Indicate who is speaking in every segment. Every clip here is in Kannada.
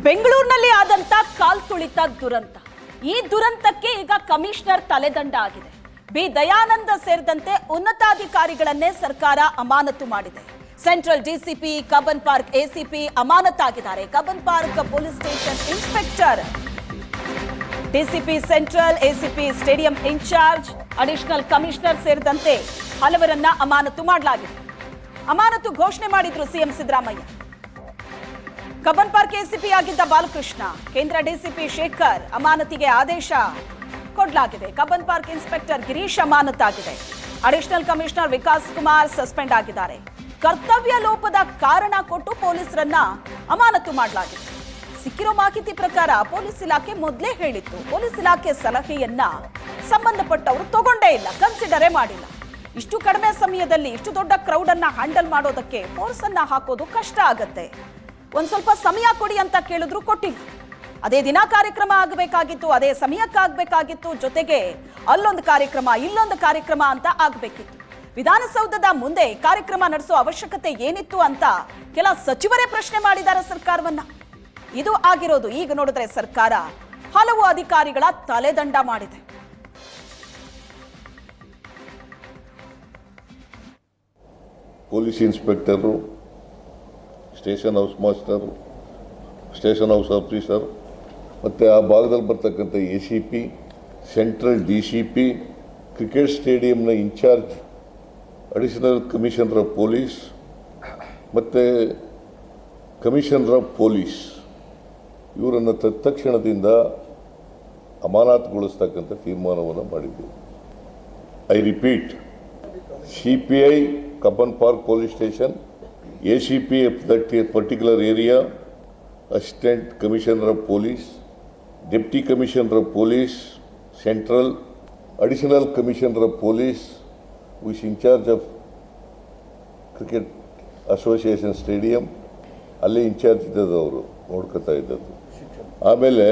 Speaker 1: ಬೆಂಗಳೂರಿನಲ್ಲಿ ಆದಂತ ಕಾಲ್ತುಳಿತ ದುರಂತ. ಈ ದುರಂತಕ್ಕೆ ಈಗ ಕಮಿಷನರ್ ತಲೆದಂಡ ಆಗಿದೆ. ಬಿ ದಯಾನಂದ ಸೇರಿದಂತೆ ಉನ್ನತಾಧಿಕಾರಿಗಳನ್ನೇ ಸರ್ಕಾರ ಅಮಾನತು ಮಾಡಿದೆ. Central DCP, Cubbon Park ACP ಅಮಾನತಾಗಿದ್ದಾರೆ. Cubbon Park police station inspector, DCP central, ACP stadium in charge, additional commissioner ಸೇರಿದಂತೆ ಹಲವರನ್ನ ಅಮಾನತು ಮಾಡಲಾಗಿದೆ. ಅಮಾನತು ಘೋಷಣೆ ಮಾಡಿದ್ರು CM Siddaramaiah. Cubbon Park ACP ಆಗಿದ್ದ ಬಾಲಕೃಷ್ಣ, ಕೇಂದ್ರ ಡಿಸಿಪಿ ಶೇಖರ್ ಅಮಾನತಿಗೆ ಆದೇಶ ಕೊಡಲಾಗಿದೆ. ಕಬ್ಬನ್ ಪಾರ್ಕ್ ಇನ್ಸ್ಪೆಕ್ಟರ್ ಗಿರೀಶ್ ಅಮಾನತಾಗಿದೆ. Additional commissioner Vikas Kumar suspend ಆಗಿದ್ದಾರೆ. ಕರ್ತವ್ಯ ಲೋಪದ ಕಾರಣ ಕೊಟ್ಟು ಪೊಲೀಸರನ್ನ ಅಮಾನತು ಮಾಡಲಾಗಿದೆ. ಸಿಕ್ಕಿರೋ ಮಾಹಿತಿ ಪ್ರಕಾರ ಪೊಲೀಸ್ ಇಲಾಖೆ ಮೊದಲೇ ಹೇಳಿತ್ತು, ಪೊಲೀಸ್ ಇಲಾಖೆ ಸಲಹೆಯನ್ನ ಸಂಬಂಧಪಟ್ಟವರು ತಗೊಂಡೇ ಇಲ್ಲ, ಕನ್ಸಿಡರೇ ಮಾಡಿಲ್ಲ. ಇಷ್ಟು ಕಡಿಮೆ ಸಮಯದಲ್ಲಿ ಇಷ್ಟು ದೊಡ್ಡ ಕ್ರೌಡ್ ಅನ್ನ ಹ್ಯಾಂಡಲ್ ಮಾಡೋದಕ್ಕೆ ಫೋರ್ಸ್ ಅನ್ನ ಹಾಕೋದು ಕಷ್ಟ ಆಗತ್ತೆ. ಒಂದ್ ಸ್ವಲ್ಪ ಸಮಯ ಕೊಡಿ ಅಂತ ಕೇಳಿದ್ರು, ಕೊಟ್ಟಿಲ್ಲ. ಅದೇ ದಿನ ಕಾರ್ಯಕ್ರಮ ಆಗಬೇಕಾಗಿತ್ತು, ಅದೇ ಸಮಯಕ್ಕಾಗಬೇಕಾಗಿತ್ತು, ಜೊತೆಗೆ ಅಲ್ಲೊಂದು ಕಾರ್ಯಕ್ರಮ ಇಲ್ಲೊಂದು ಕಾರ್ಯಕ್ರಮ ಅಂತ ಆಗಬೇಕಿತ್ತು. ವಿಧಾನಸೌಧದ ಮುಂದೆ ಕಾರ್ಯಕ್ರಮ ನಡೆಸೋ ಅವಶ್ಯಕತೆ ಏನಿತ್ತು ಅಂತ ಕೆಲ ಸಚಿವರೇ ಪ್ರಶ್ನೆ ಮಾಡಿದ್ದಾರೆ ಸರ್ಕಾರವನ್ನ. ಇದು ಆಗಿರೋದು. ಈಗ ನೋಡಿದ್ರೆ ಸರ್ಕಾರ ಹಲವು ಅಧಿಕಾರಿಗಳ ತಲೆದಂಡ ಮಾಡಿದೆ.
Speaker 2: Police inspector, station house master, station house officer, ಮತ್ತು ಆ ಭಾಗದಲ್ಲಿ ಬರ್ತಕ್ಕಂಥ ಎಸಿಪಿ, ಸೆಂಟ್ರಲ್ ಡಿಸಿಪಿ, ಕ್ರಿಕೆಟ್ ಸ್ಟೇಡಿಯಂನ in charge, additional commissioner of police ಮತ್ತು ಕಮಿಷನರ್ ಆಫ್ ಪೊಲೀಸ್ ಇವರನ್ನು ತತ್ಕ್ಷಣದಿಂದ ಅಮಾನತುಗೊಳಿಸ್ತಕ್ಕಂಥ ತೀರ್ಮಾನವನ್ನು ಮಾಡಿದ್ದೀವಿ. I repeat, CPI Cubbon Park police station, ACP of that particular area, Assistant Commissioner of Police, Deputy Commissioner of Police, Central, Additional Commissioner of Police, who is in charge of Cricket Association Stadium, ಅಲ್ಲೇ ಇನ್ಚಾರ್ಜ್ ಇದ್ದದ್ದು, ಅವರು ನೋಡ್ಕೊತಾ ಇದ್ದದ್ದು. ಆಮೇಲೆ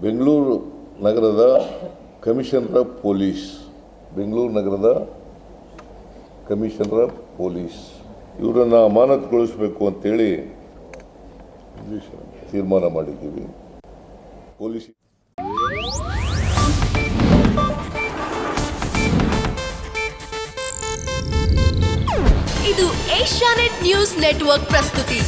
Speaker 2: ಬೆಂಗಳೂರು ನಗರದ ಕಮಿಷನರ್ ಆಫ್ ಪೊಲೀಸ್, ಬೆಂಗಳೂರು ನಗರದ ಕಮಿಷನರ್ ಆಫ್ ಪೊಲೀಸ್ ಇವರನ್ನು ಅಮಾನತುಗೊಳಿಸಬೇಕು ಅಂತೇಳಿ ತೀರ್ಮಾನ ಮಾಡಿದ್ದೀವಿ. ಪೊಲೀಸ್
Speaker 3: ಇದು ಏಷ್ಯಾನೆಟ್ ನ್ಯೂಸ್ ನೆಟ್ವರ್ಕ್ ಪ್ರಸ್ತುತಿ.